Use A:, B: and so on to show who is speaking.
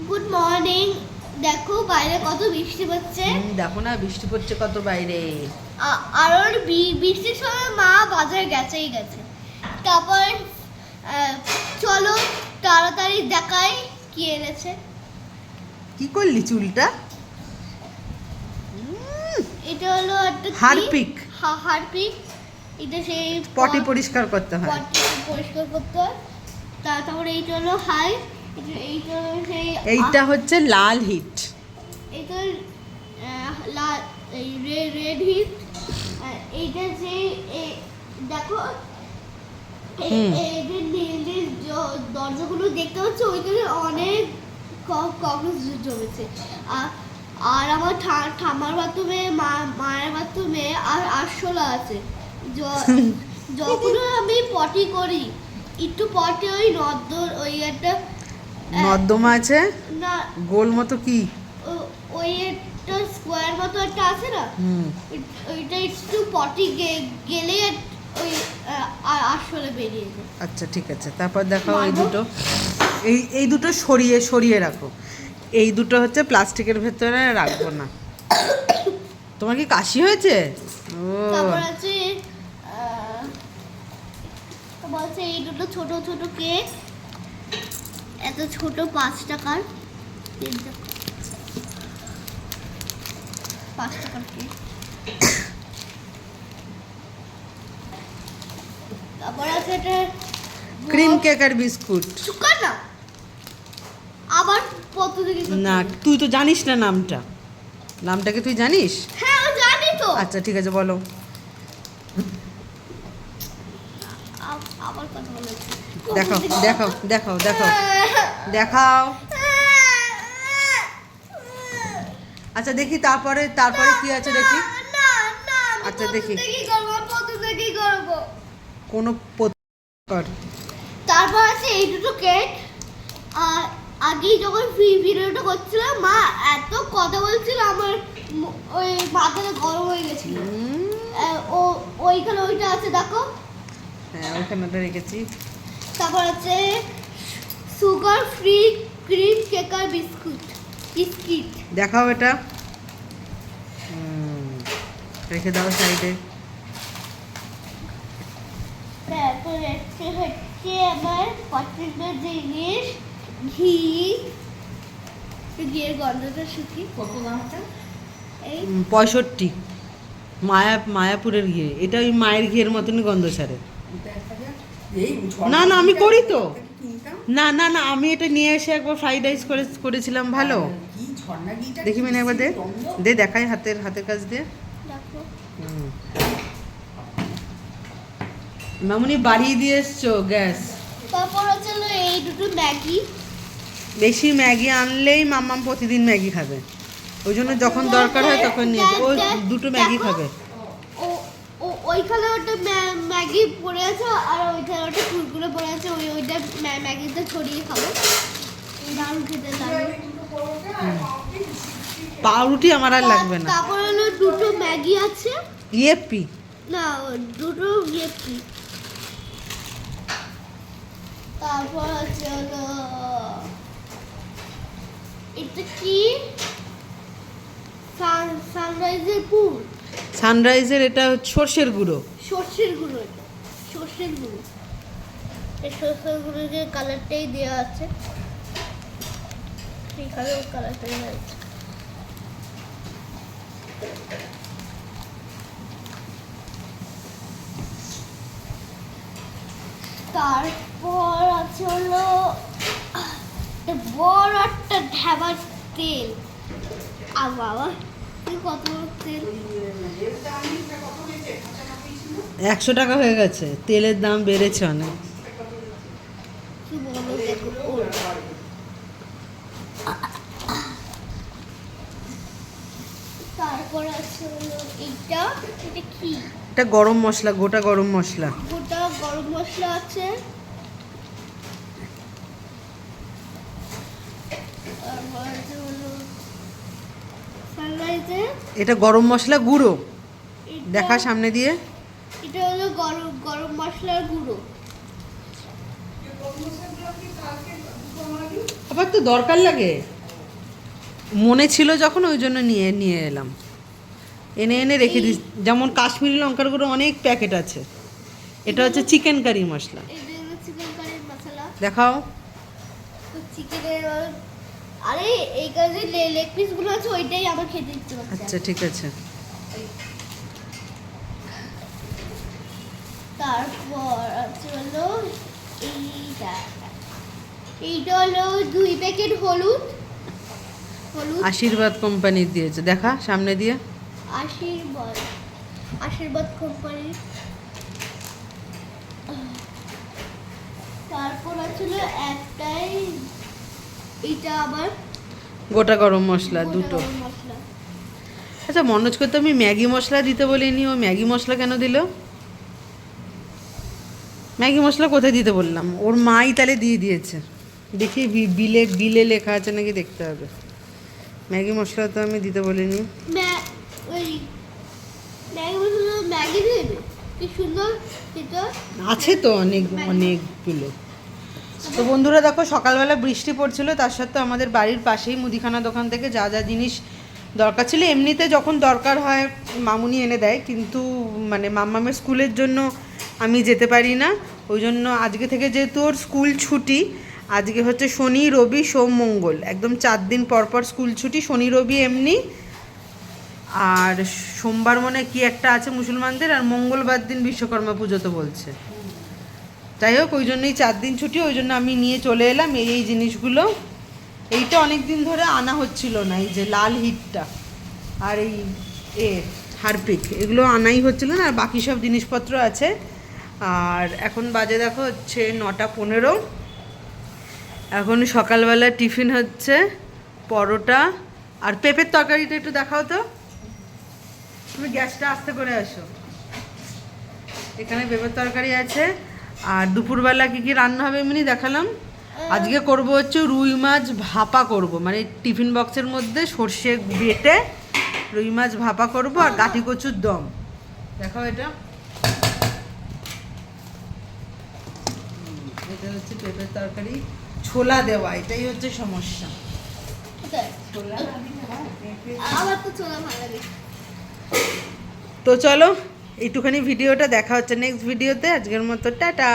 A: Good morning. দেখো বাইরে কত বৃষ্টি পড়ছে।
B: দেখো না বৃষ্টি পড়ছে কত বাইরে।
A: আর ওর বৃষ্টির সময় মা বাজারে গেছেই গেছে। তারপর চলো তাড়াতাড়ি দেখাই কি এনেছে।
B: কি করলি চুলটা?
A: এটা হলো একটা
B: হারপিক।
A: হারপিক। এটা সেই
B: পটি পরিষ্কার করতে হয়।
A: পটি পরিষ্কার করতে হয়। তারপরে এইটা হলো হাই। এইটা হলো সেই
B: এইটা হচ্ছে লাল হিট।
A: এটা লাল রেড হিট। এইটা যে দেখো এই যে নীল দরজাগুলো দেখতে পাচ্ছ ওইখানে অনেক ককরোচ জমেছে। আর আমার ঠাম্মার বাথরুমে মায়ের বাথরুমে আর আরশোলা আছে। যখন আমি পটি করি একটু পটে ওই একটা
B: নর্দমা আছে
A: না,
B: গোল মতো কি
A: ওই একটা স্কোয়ার মতো একটা আছে না, ওইটা একটু পটি গেলে ওই আসলে বেরিয়ে যায়।
B: আচ্ছা ঠিক আছে, তারপর দেখাও এই দুটো। এই দুটো সরিয়ে সরিয়ে রাখো। এই দুটো হচ্ছে প্লাস্টিকের ভেতরে রাখবো না। তোমার কি কাশি হয়েছে? ও
A: তারপর আছে বলছে এই দুটো ছোট ছোট কেক, এত ছোট 5 টাকার 5 টাকার কেক। তারপর আছে এটা
B: ক্রিম কেক আর বিস্কুট।
A: সুকার না আবার কত থেকে
B: না তুই তো জানিস না নামটা। নামটাকে তুই জানিস?
A: হ্যাঁ আমি জানি তো।
B: আচ্ছা ঠিক আছে বলো।
A: আবার কথা বলেছি।
B: দেখাও দেখাও দেখাও দেখাও দেখাও। আচ্ছা দেখি তারপরে কি আছে দেখি।
A: না না
B: আচ্ছা দেখি
A: কি করব, কত থেকে করব।
B: কোন কর।
A: তারপর আছে এই দুটো কেক। আর আগে যখন ভিডিওটা করছিলাম মা এত কথা বলছিল আমার ওই মাথাটা গরম হয়ে গেছিল। ওইখানে ওইটা আছে দেখো।
B: হ্যাঁ ওখানেটা রেখেছি।
A: তারপর আছে সুগার ফ্রি ক্রিম কেক আর বিস্কুট।
B: দেখাও এটা। রেখে দাও সাইডে।
A: তারপর হচ্ছে আমার পছন্দের জিনিস ঘি। ঘিয়ের গন্ধটা শুকি। কত দামটা? এই
B: 65। মায়াপুরের ঘি। এটা ওই মায়ের ঘিয়ের মতনই গন্ধ ছাড়ে। না না আমি করি তো। না না না আমি এটা নিয়ে এসে একবার ফ্রাইড রাইস করেছিলাম ভালো। দেখি মানে একবার দে দে দেখাই হাতের কাজ দিয়ে।
A: দেখো
B: মামুনি বাড়িয়ে দিয়ে এসছো গ্যাস।
A: তারপর হচ্ছে এই দুটো ম্যাগি।
B: বেশি ম্যাগি আনলেই মাম্মাম প্রতিদিন ম্যাগি খাবে, ওই জন্য যখন দরকার হয় তখন নিয়ে ও দুটো ম্যাগি খাবে।
A: ওইখানে ওটা ম্যাগি পড়ে আছে আর ওইখানে ওটা কুরকুরে পড়ে আছে। ওইটা ম্যাগিতে ছড়িয়ে খাবো। দারুণ খেতে লাগে।
B: পাউরুটি আমার আর লাগবে না।
A: তারপর হলো দুটো ম্যাগি আছে।
B: ইয়েপি
A: না দুটো ইয়েপি। তারপর আছে হলো এটা কি সানরাইজের পুর।
B: সানরাইজের এটা সর্ষের গুঁড়ো।
A: সর্ষের গুঁড়ো। এটা সর্ষের গুঁড়ো। এই সর্ষের গুঁড়ো যে কালারটাই দেওয়া আছে এইখানে ওই কালারটাই আছে। তারপর আছে হলো বড় একটা ঢাবার তেল। আর বাবা কত তেল!
B: 100 টাকা হয়ে গেছে, তেলের দাম বেড়েছে অনেক।
A: কি বলো দেখো। তারপর আছে হলো এটা কি?
B: এটা গরম মশলা, গোটা গরম মশলা।
A: গোটা গরম মশলা আছে। তারপর আছে হলো সানরাইজের।
B: এটা গরম মশলা গুঁড়ো। দেখা সামনে দিয়ে।
A: এটা হলো গরম মশলার গুঁড়ো।
B: আবার তো দরকার লাগে, মনে ছিল যখন ওই জন্য নিয়ে নিয়ে এলাম, এনে এনে রেখে দিস। যেমন কাশ্মীরি লঙ্কার গুঁড়ো অনেক প্যাকেট আছে, এটা হচ্ছে চিকেন কারি মশলা।
A: এই যে চিকেন কারি মশলা,
B: দেখাও।
A: তো চিকেনের আরে এই কাজে লেগ পিস গুলো আছে ওইটাই আমার খেতে ইচ্ছে করছে।
B: আচ্ছা ঠিক আছে।
A: তারপর আছে হলো এইটা, এইটা হলো 2 প্যাকেট হলুদ।
B: আশীর্বাদ কোম্পানির দিয়েছে, দেখা সামনে দিয়ে।
A: আশীর্বাদ কোম্পানি। তারপর আছে হলো একটাই, এটা আবার
B: গোটা গরম মশলা
A: গোটা
B: দুটো।
A: গরম মশলা।
B: আচ্ছা মনোজকে তো আমি ম্যাগি মশলা দিতে বলিনি, ও ম্যাগি মশলা কেন দিল? ম্যাগি মশলা কোথায় দিতে বললাম? ওর মাই তাহলে দিয়ে দিয়েছে। দেখি বিলে বিলে লেখা আছে নাকি দেখতে হবে। ম্যাগি মশলা তো আমি দিতে বলিনি।
A: ওই ম্যাগি মশলা ম্যাগি দেবে, কি সুন্দর এটা
B: আছে তো অনেকগুলো। তো বন্ধুরা দেখো, সকালবেলা বৃষ্টি পড়ছিল, তার সত্ত্বেও আমাদের বাড়ির পাশেই মুদিখানা দোকান থেকে যা যা জিনিস দরকার ছিল, এমনিতে যখন দরকার হয় মামুনি এনে দেয়, কিন্তু মানে মাম্মামের স্কুলের জন্য আমি যেতে পারি না, ওই জন্য আজকে থেকে যেহেতু ওর স্কুল ছুটি, আজকে হচ্ছে শনি রবি সোম মঙ্গল, একদম 4 দিন পর পর স্কুল ছুটি, শনি রবি এমনি, আর সোমবার মনে হয় কি একটা আছে মুসলমানদের, আর মঙ্গলবার দিন বিশ্বকর্মা পুজো তো বলছে। যাই হোক, ওই জন্যই 4 দিন ছুটি, ওই জন্য আমি নিয়ে চলে এলাম এই জিনিসগুলো। এইটা অনেক দিন ধরে আনা হচ্ছিল না, এই যে লাল হিটটা আর এই হারপিক, এগুলো আনাই হচ্ছিল না, আর বাকি সব জিনিসপত্র আছে। আর এখন বাজে দেখো হচ্ছে 9:15। এখন সকালবেলা টিফিন হচ্ছে পরোটা আর পেঁপের তরকারিটা একটু দেখাও তো, তুমি গ্যাসটা আস্তে করে আসো। এখানে পেঁপের তরকারি আছে। আর দুপুরবেলা কী কী রান্না হবে এমনি দেখালাম। আজকে করব হচ্ছে রুই মাছ ভাপা করব, মানে টিফিন বক্সের মধ্যে সর্ষে বেটে রুই মাছ ভাপা করব, আর গাঠি কচুর দম। দেখাও এটা, এটা হচ্ছে পেঁপের তরকারি, ছোলা দেওয়া, এটাই হচ্ছে সমস্যা। ছোলা
A: আমার তো ছোলা ভালো লাগে।
B: তো চলো, এইটুখানি ভিডিওটা দেখা হচ্ছে নেক্সট ভিডিওতে। আজকের মতো টাটা।